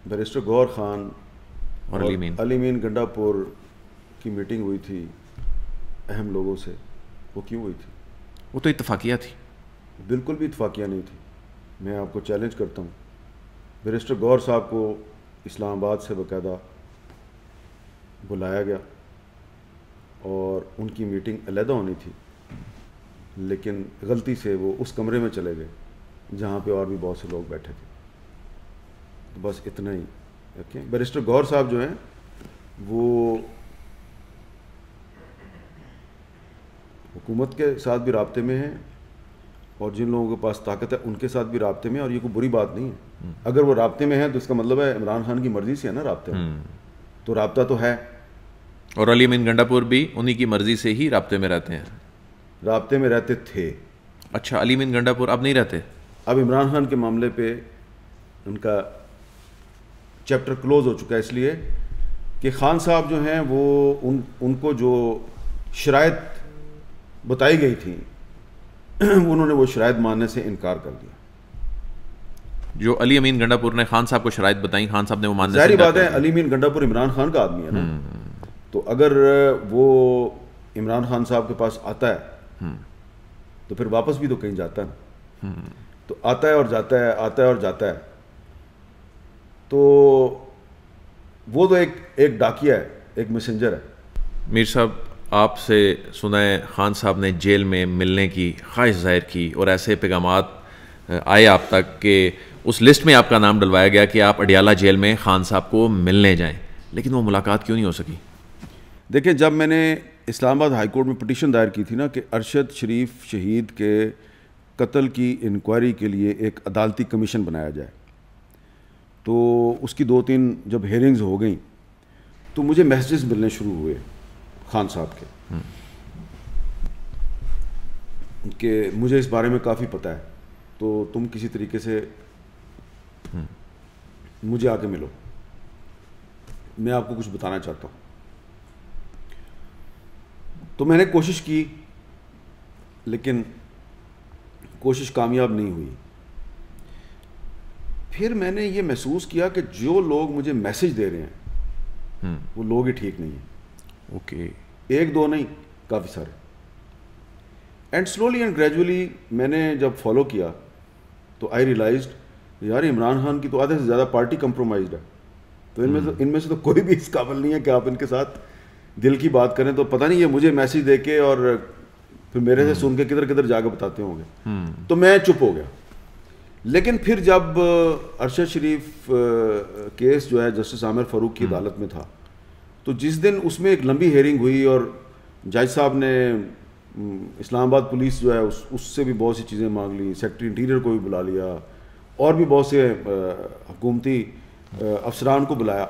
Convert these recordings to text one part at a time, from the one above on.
Barrister Gauhar Khan और Ali mean Gandapur की meeting हुई थी अहम लोगों से, वो क्यों हुई थी? वो तो इत्तफाकिया थी। बिल्कुल भी इत्तफाकिया नहीं थी। मैं आपको चैलेंज करता हूँ, बैरिस्टर गौहर साहब को इस्लामाबाद से बाकायदा बुलाया गया और उनकी मीटिंग अलहदा होनी थी, लेकिन गलती से वो उस कमरे में चले गए जहाँ पे और भी बहुत से लोग बैठे थे। तो बस इतना ही। ओके, बैरिस्टर गौहर साहब जो हैं वो हुकूमत के साथ भी राब्ते में हैं और जिन लोगों के पास ताकत है उनके साथ भी राब्ते में, और ये कोई बुरी बात नहीं है। अगर वो राब्ते में है तो इसका मतलब है इमरान खान की मर्ज़ी से है ना राब्ते में, तो राब्ता तो है। और अली मीन गंडापुर भी उन्हीं की मर्जी से ही राब्ते में रहते हैं। राब्ते में रहते थे। अच्छा, अली मीन गंडापुर अब नहीं रहते? अब इमरान खान के मामले पे उनका चैप्टर क्लोज हो चुका है, इसलिए कि खान साहब जो हैं वो उनको जो शराइत बताई गई थी उन्होंने वो शराइत मानने से इनकार कर दिया। जो अली अमीन गंडापुर ने खान साहब को शराइत बताई, खान साहब ने वो मानने से जाहिर इनकार बात है, कर दिया। अली मीन गंडापुर इमरान खान का आदमी है ना, तो अगर वो इमरान खान साहब के पास आता है तो फिर वापस भी तो कहीं जाता है ना। तो आता है और जाता है, आता है और जाता है, तो वो तो एक डाकिया है, एक मैसेंजर है। मीर साहब, आपसे सुना है खान साहब ने जेल में मिलने की ख्वाहिश जाहिर की और ऐसे पैगामात आए आप तक कि उस लिस्ट में आपका नाम डलवाया गया कि आप अडियाला जेल में खान साहब को मिलने जाएं, लेकिन वो मुलाकात क्यों नहीं हो सकी? देखिए, जब मैंने इस्लामाबाद हाई कोर्ट में पिटीशन दायर की थी ना कि अरशद शरीफ शहीद के कत्ल की इंक्वायरी के लिए एक अदालती कमीशन बनाया जाए, तो उसकी 2-3 जब हेयरिंग्स हो गई तो मुझे मैसेजेस मिलने शुरू हुए खान साहब के कि मुझे इस बारे में काफ़ी पता है, तो तुम किसी तरीके से मुझे आके मिलो, मैं आपको कुछ बताना चाहता हूँ। तो मैंने कोशिश की, लेकिन कोशिश कामयाब नहीं हुई। फिर मैंने ये महसूस किया कि जो लोग मुझे मैसेज दे रहे हैं वो लोग ही ठीक नहीं हैं। ओके। 1-2 नहीं, काफ़ी सारे। एंड स्लोली एंड ग्रेजुअली मैंने जब फॉलो किया तो आई रियलाइज्ड यार इमरान खान की तो आधे से ज़्यादा पार्टी कंप्रोमाइज्ड है, तो इनमें से तो कोई भी इस काबिल नहीं है कि आप इनके साथ दिल की बात करें। तो पता नहीं ये मुझे मैसेज दे के और फिर मेरे से सुन के किधर किधर जाकर बताते होंगे। तो मैं चुप हो गया। लेकिन फिर जब अरशद शरीफ केस जो है जस्टिस आमिर फ़ारूक की अदालत में था, तो जिस दिन उसमें एक लंबी हेयरिंग हुई और जज साहब ने इस्लामाबाद पुलिस जो है उससे भी बहुत सी चीज़ें मांग ली, सेक्रेटरी इंटीरियर को भी बुला लिया और भी बहुत से हुकूमती अफसरान को बुलाया।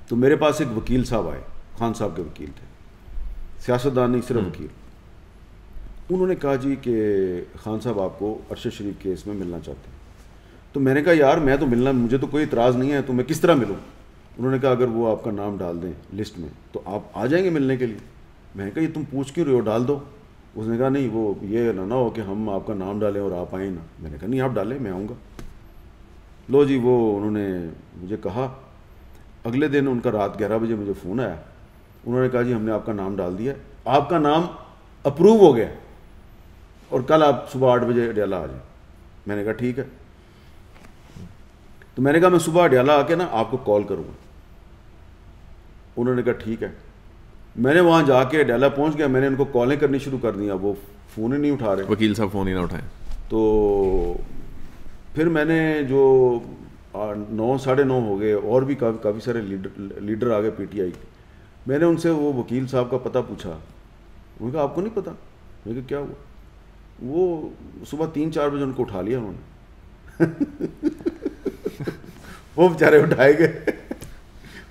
तो मेरे पास एक वकील साहब आए, खान साहब के वकील थे, सियासतदान नहीं सिर्फ वकील। उन्होंने कहा जी कि खान साहब आपको अरशद शरीफ केस में मिलना चाहते हैं। तो मैंने कहा यार मैं तो मिलना, मुझे तो कोई इतराज़ नहीं है, तो मैं किस तरह मिलूँ? उन्होंने कहा अगर वो आपका नाम डाल दें लिस्ट में तो आप आ जाएंगे मिलने के लिए। मैंने कहा ये तुम पूछ क्यों रहे हो, डाल दो। उसने कहा नहीं, वो ये ना हो कि हम आपका नाम डालें और आप आएँ ना। मैंने कहा नहीं, आप डालें, मैं आऊँगा। लो जी, वो उन्होंने मुझे कहा। अगले दिन उनका रात 11 बजे मुझे फ़ोन आया। उन्होंने कहा जी हमने आपका नाम डाल दिया, आपका नाम अप्रूव हो गया और कल आप सुबह 8 बजे अडियाला आ जाए। मैंने कहा ठीक है। तो मैंने कहा मैं सुबह अडियाला आके ना आपको कॉल करूँगा। उन्होंने कहा ठीक है। मैंने वहाँ जाके अडियाला पहुँच गया, मैंने उनको कॉलें करनी शुरू कर दी। वो फ़ोन ही नहीं उठा रहे, वकील साहब फ़ोन ही ना उठाएं। तो फिर मैंने जो 9 साढ़े 9 हो गए और भी काफ़ी सारे लीडर आ गए पीटीआई के। मैंने उनसे वो वकील साहब का पता पूछा। उन्होंने कहा आपको नहीं पता? मैंने कहा क्या हुआ? वो सुबह 3-4 बजे उनको उठा लिया उन्होंने। वो बेचारे उठाए गए,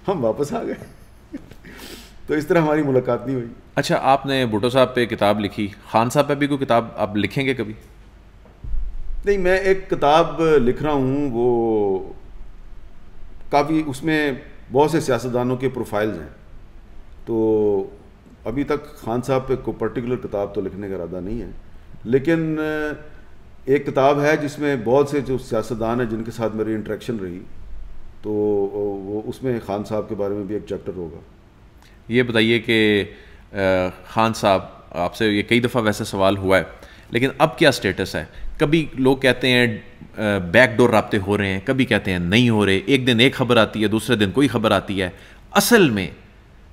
हम वापस आ गए। तो इस तरह हमारी मुलाकात नहीं हुई। अच्छा, आपने भुट्टो साहब पे किताब लिखी, खान साहब पे भी कोई किताब आप लिखेंगे कभी? नहीं, मैं एक किताब लिख रहा हूँ, वो काफ़ी, उसमें बहुत से सियासतदानों के प्रोफाइल्स हैं। तो अभी तक खान साहब पे कोई पर्टिकुलर किताब तो लिखने का इरादा नहीं है, लेकिन एक किताब है जिसमें बहुत से जो सियासतदान हैं जिनके साथ मेरी इंटरेक्शन रही तो वो उसमें खान साहब के बारे में भी एक चैप्टर होगा। ये बताइए कि खान साहब, आपसे ये कई दफ़ा वैसे सवाल हुआ है, लेकिन अब क्या स्टेटस है? कभी लोग कहते हैं बैकडोर राब्ते हो रहे हैं, कभी कहते हैं नहीं हो रहे, एक दिन एक खबर आती है, दूसरे दिन कोई खबर आती है। असल में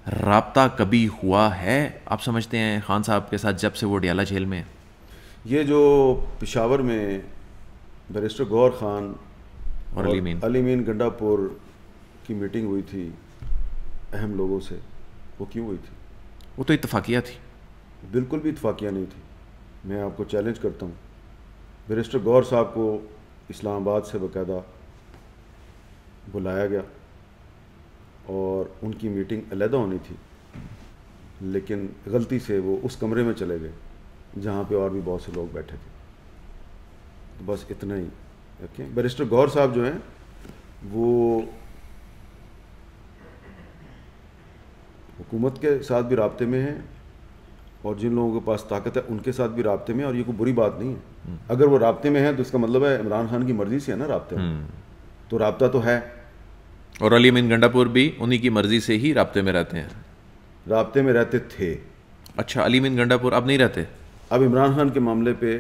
राब्ता कभी हुआ है, आप समझते हैं, खान साहब के साथ जब से वो अडियाला जेल में है? ये जो पेशावर में बैरिस्टर गौहर खान और अली मीन गंडापुर की मीटिंग हुई थी अहम लोगों से, वो क्यों हुई थी? वो तो इत्तफाकिया थी। बिल्कुल भी इत्तफाकिया नहीं थी। मैं आपको चैलेंज करता हूँ, बैरिस्टर गौहर साहब को इस्लामाबाद से बाकायदा बुलाया गया और उनकी मीटिंग अलहदा होनी थी, लेकिन गलती से वो उस कमरे में चले गए जहाँ पे और भी बहुत से लोग बैठे थे। तो बस इतना ही। ओके, बैरिस्टर गौहर साहब जो हैं वो हुकूमत के साथ भी राब्ते में हैं और जिन लोगों के पास ताकत है उनके साथ भी राब्ते में, और ये कोई बुरी बात नहीं है। अगर वो राब्ते में है तो इसका मतलब है इमरान खान की मर्जी से है ना राब्ते में, तो राब्ता तो है। और अली मीन गंडापुर भी उन्हीं की मर्जी से ही राब्ते में रहते हैं। राब्ते में रहते थे। अच्छा, अली मीन गंडापुर अब नहीं रहते? अब इमरान खान के मामले पे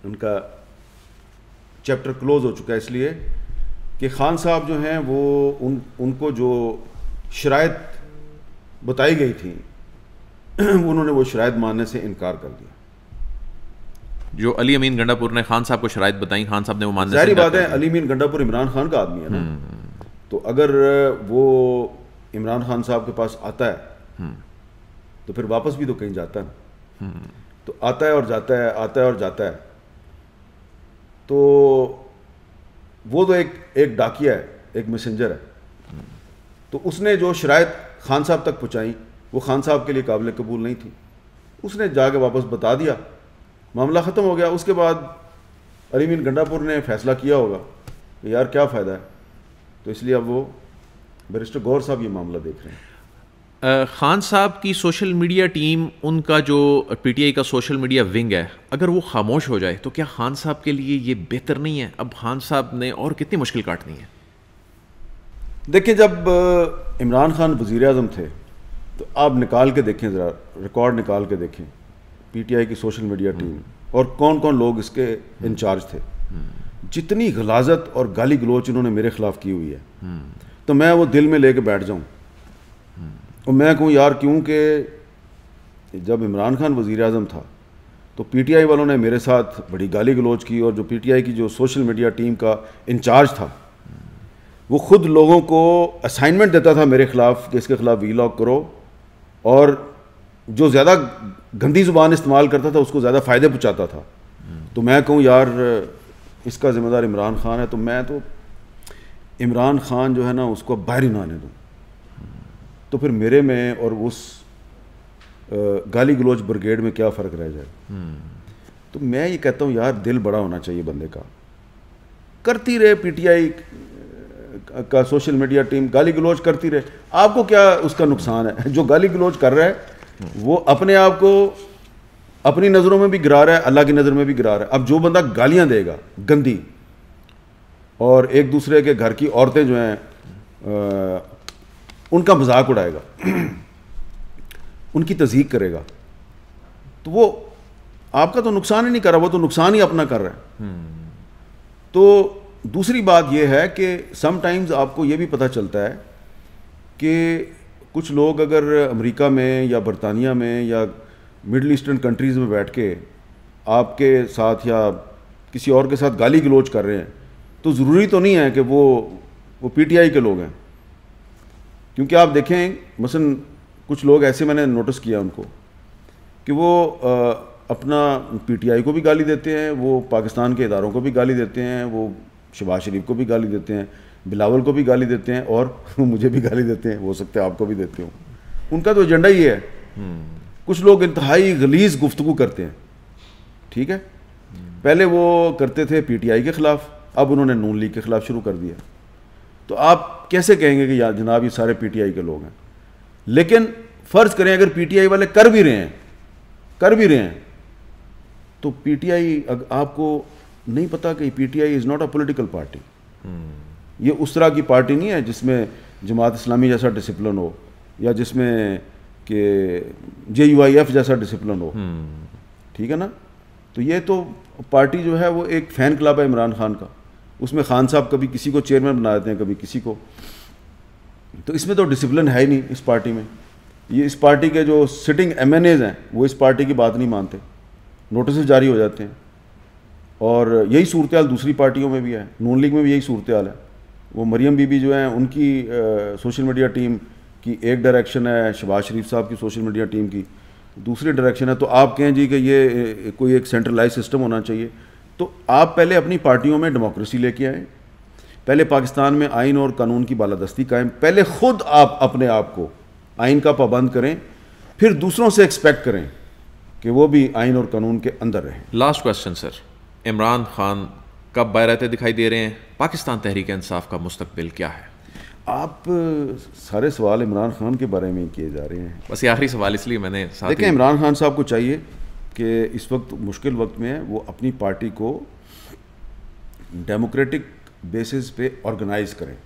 उनका चैप्टर क्लोज हो चुका है, इसलिए कि खान साहब जो हैं वो उनको जो शराइत बताई गई थी उन्होंने वो शराइत मानने से इनकार कर दिया। जो अली अमीन गंडापुर ने खान साहब को शराइत बताई, खान साहब ने वो मानने से जाहिर इनकार बात है, कर दिया। अली अमीन गंडापुर इमरान खान का आदमी है ना, तो अगर वो इमरान खान साहब के पास आता है तो फिर वापस भी तो कहीं जाता है। तो आता है और जाता है, आता है और जाता है। तो वो तो एक डाकिया है, एक मैसेंजर है। तो उसने जो शराइत खान साहब तक पहुंचाई वो खान साहब के लिए काबिल कबूल नहीं थी। उसने जाके वापस बता दिया, मामला ख़त्म हो गया। उसके बाद अली अमीन गंडापुर ने फैसला किया होगा कि यार क्या फ़ायदा है, तो इसलिए अब वो बैरिस्टर गौहर साहब ये मामला देख रहे हैं। खान साहब की सोशल मीडिया टीम, उनका जो पीटीआई का सोशल मीडिया विंग है, अगर वो खामोश हो जाए तो क्या खान साहब के लिए ये बेहतर नहीं है? अब खान साहब ने और कितनी मुश्किल काटनी है? देखिए, जब इमरान खान वज़ीर आज़म थे तो आप निकाल के देखें, ज़रा रिकॉर्ड निकाल के देखें पीटीआई की सोशल मीडिया टीम और कौन कौन लोग इसके इंचार्ज थे। जितनी गलाजत और गाली गलोच इन्होंने मेरे ख़िलाफ़ की हुई है, तो मैं वो दिल में लेके बैठ जाऊँ और मैं कहूँ यार, क्योंकि जब इमरान खान वज़ीर आज़म था तो पीटीआई वालों ने मेरे साथ बड़ी गाली गलोच की, और जो पीटीआई की जो सोशल मीडिया टीम का इंचार्ज था वो ख़ुद लोगों को असाइनमेंट देता था मेरे ख़िलाफ़ कि इसके ख़िलाफ़ वीलॉग करो, और जो ज़्यादा गंदी ज़ुबान इस्तेमाल करता था उसको ज़्यादा फ़ायदे पहुँचाता था। तो मैं कहूँ यार, इसका ज़िम्मेदार इमरान खान है, तो मैं तो इमरान खान जो है ना उसको बाहर ही ना आने दूँ। तो फिर मेरे में और उस गाली गलोच ब्रिगेड में क्या फ़र्क रह जाए? तो मैं ये कहता हूँ यार, दिल बड़ा होना चाहिए बंदे का। करती रहे पीटीआई का सोशल मीडिया टीम गाली गलोच करती रहे, आपको क्या उसका नुकसान है? जो गाली गलोच कर रहा है वो अपने आप को अपनी नज़रों में भी गिरा रहा है, अल्लाह की नज़र में भी गिरा रहा है। अब जो बंदा गालियाँ देगा गंदी और एक दूसरे के घर की औरतें जो हैं उनका मजाक उड़ाएगा, उनकी तज़हीक करेगा, तो वो आपका तो नुकसान ही नहीं कर रहा, वो तो नुकसान ही अपना कर रहा है। तो दूसरी बात यह है कि समटाइम्स आपको ये भी पता चलता है कि कुछ लोग अगर अमेरिका में या बरतानिया में या मिडल ईस्टर्न कंट्रीज़ में बैठ के आपके साथ या किसी और के साथ गाली गलोच कर रहे हैं, तो ज़रूरी तो नहीं है कि वो पीटीआई के लोग हैं। क्योंकि आप देखें, मसलन कुछ लोग ऐसे मैंने नोटिस किया उनको कि वो अपना पीटीआई को भी गाली देते हैं, वो पाकिस्तान के इदारों को भी गाली देते हैं, वो शहबाज शरीफ को भी गाली देते हैं, बिलावल को भी गाली देते हैं, और मुझे भी गाली देते हैं, हो सकता है आपको भी देते हो। उनका तो एजेंडा ही है। कुछ लोग इंतहाई गलीज़ गुफ्तगू करते हैं, ठीक है। पहले वो करते थे पीटीआई के ख़िलाफ़, अब उन्होंने नून लीग के ख़िलाफ़ शुरू कर दिया। तो आप कैसे कहेंगे कि यार जनाब ये सारे पीटीआई के लोग हैं? लेकिन फ़र्ज़ करें अगर पीटीआई वाले कर भी रहे हैं तो पीटीआई, आपको नहीं पता कि PTI is not a political party. ये उस तरह की पार्टी नहीं है जिसमें जमात इस्लामी जैसा डिसिप्लिन हो या जिसमें कि JUIF जैसा डिसिप्लिन हो, ठीक है ना। तो ये तो पार्टी जो है वो एक फ़ैन क्लब है इमरान खान का, उसमें खान साहब कभी किसी को चेयरमैन बना देते हैं, कभी किसी को। तो इसमें तो डिसिप्लिन है ही नहीं इस पार्टी में। ये इस पार्टी के जो सिटिंग MNAs हैं वो इस पार्टी की बात नहीं मानते, नोटिस जारी हो जाते हैं। और यही सूरत हाल दूसरी पार्टियों में भी है, नून लीग में भी यही सूरत हाल है। वो मरियम बीबी जो हैं उनकी सोशल मीडिया टीम की एक डायरेक्शन है, शहबाज शरीफ साहब की सोशल मीडिया टीम की दूसरी डायरेक्शन है। तो आप कहें जी कि ये कोई एक सेंट्रलाइज सिस्टम होना चाहिए, तो आप पहले अपनी पार्टियों में डेमोक्रेसी लेके आएँ, पहले पाकिस्तान में आइन और कानून की बालादस्ती कायम, पहले ख़ुद आप अपने आप को आइन का पाबंद करें, फिर दूसरों से एक्सपेक्ट करें कि वो भी आइन और कानून के अंदर रहें। Last question sir, Imran Khan कब बाहर रहते दिखाई दे रहे हैं? पाकिस्तान तहरीक इंसाफ का मुस्तकबिल क्या है? आप सारे सवाल इमरान खान के बारे में किए जा रहे हैं। बस ये आखिरी सवाल इसलिए मैंने साथ देखें, इमरान खान साहब को चाहिए कि इस वक्त मुश्किल वक्त में है, वो अपनी पार्टी को डेमोक्रेटिक बेसिस पे ऑर्गेनाइज करें।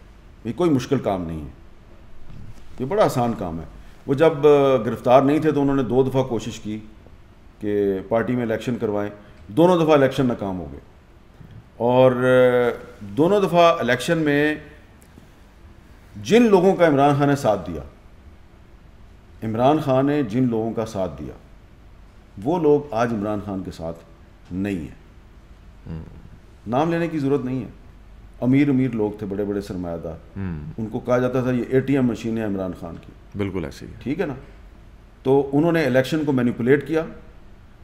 ये कोई मुश्किल काम नहीं है, ये बड़ा आसान काम है। वो जब गिरफ्तार नहीं थे तो उन्होंने 2 दफ़ा कोशिश की कि पार्टी में इलेक्शन करवाएं, दोनों दफ़ा इलेक्शन नाकाम हो गए। और दोनों दफ़ा इलेक्शन में जिन लोगों का इमरान खान ने साथ दिया, इमरान खान ने जिन लोगों का साथ दिया, वो लोग आज इमरान खान के साथ नहीं हैं। नाम लेने की ज़रूरत नहीं है, अमीर अमीर लोग थे, बड़े बड़े सरमायादार, उनको कहा जाता था ये ATM मशीन है इमरान खान की। बिल्कुल ऐसी है, ठीक है ना। तो उन्होंने इलेक्शन को मैनिपुलेट किया,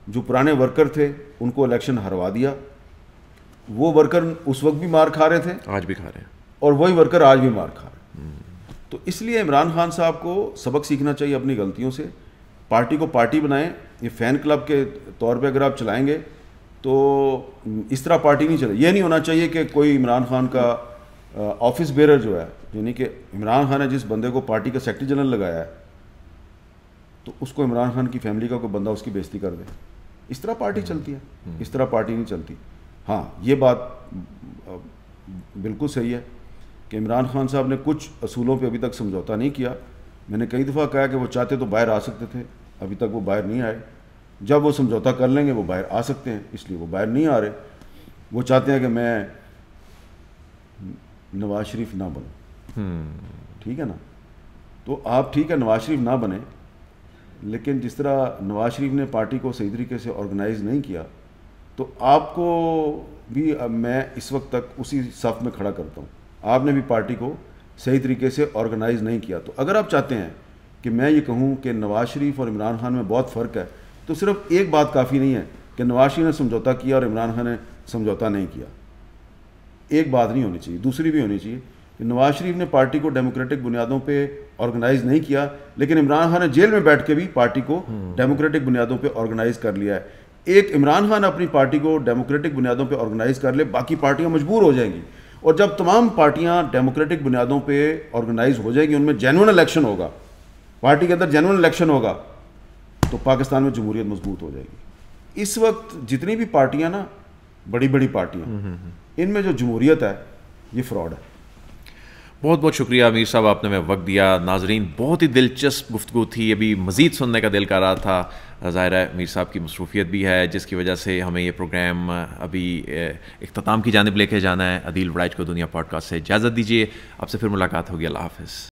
जो पुराने वर्कर थे उनको इलेक्शन हरवा दिया। वो वर्कर उस वक्त भी मार खा रहे थे, आज भी खा रहे हैं, और वही वर्कर आज भी मार खा रहे हैं। तो इसलिए इमरान खान साहब को सबक सीखना चाहिए अपनी गलतियों से। पार्टी को पार्टी बनाएं, ये फ़ैन क्लब के तौर पे अगर आप चलाएंगे तो इस तरह पार्टी नहीं चले। ये नहीं होना चाहिए कि कोई इमरान खान का ऑफिस बेरर जो है, यानी कि इमरान खान ने जिस बंदे को पार्टी का सेक्रेटरी जनरल लगाया है, तो उसको इमरान खान की फैमिली का कोई बंदा उसकी बेइज्जती कर दे। इस तरह पार्टी चलती है, इस तरह पार्टी नहीं चलती। हाँ, ये बात बिल्कुल सही है कि इमरान खान साहब ने कुछ असूलों पे अभी तक समझौता नहीं किया। मैंने कई दफ़ा कहा कि वो चाहते तो बाहर आ सकते थे, अभी तक वो बाहर नहीं आए। जब वो समझौता कर लेंगे वो बाहर आ सकते हैं, इसलिए वो बाहर नहीं आ रहे। वो चाहते हैं कि मैं नवाज शरीफ ना बनूं, ठीक है ना। तो आप ठीक है नवाज शरीफ ना बने, लेकिन जिस तरह नवाज शरीफ ने पार्टी को सही तरीके से ऑर्गेनाइज नहीं किया, तो आपको भी मैं इस वक्त तक उसी सफ़ में खड़ा करता हूँ। आपने भी पार्टी को सही तरीके से ऑर्गेनाइज नहीं किया। तो अगर आप चाहते हैं कि मैं ये कहूँ कि नवाज शरीफ और इमरान खान में बहुत फ़र्क है, तो सिर्फ एक बात काफ़ी नहीं है कि नवाज शरीफ ने समझौता किया और इमरान खान ने समझौता नहीं किया। एक बात नहीं होनी चाहिए, दूसरी भी होनी चाहिए कि नवाज शरीफ ने पार्टी को डेमोक्रेटिक बुनियादों पे ऑर्गेनाइज नहीं किया, लेकिन इमरान खान ने जेल में बैठ के भी पार्टी को डेमोक्रेटिक बुनियादों पे ऑर्गेनाइज कर लिया है। एक इमरान खान अपनी पार्टी को डेमोक्रेटिक बुनियादों पे ऑर्गेनाइज कर ले, बाकी पार्टियां मजबूर हो जाएंगी। और जब तमाम पार्टियां डेमोक्रेटिक बुनियादों पे ऑर्गेनाइज हो जाएगी, उनमें जेन्युइन इलेक्शन होगा, पार्टी के अंदर जेन्युइन इलेक्शन होगा, तो पाकिस्तान में जमहूरियत मजबूत हो जाएगी। इस वक्त जितनी भी पार्टियां ना, बड़ी बड़ी पार्टियां, इनमें जो जमहूरियत है ये फ्रॉड है। बहुत बहुत शुक्रिया अमीर साहब, आपने हमें वक्त दिया। नाजरीन, बहुत ही दिलचस्प गुफ्तगू थी, अभी मज़ीद सुनने का दिल कर रहा था। ज़ाहिर है अमीर साहब की मसरूफियत भी है, जिसकी वजह से हमें ये प्रोग्राम अभी इख्तिताम की जानिब लेके जाना है। अदील वड़ाइच को दुनिया पॉडकास्ट से इजाज़त दीजिए, आपसे फिर मुलाकात होगी। अल्लाह हाफ़िज़।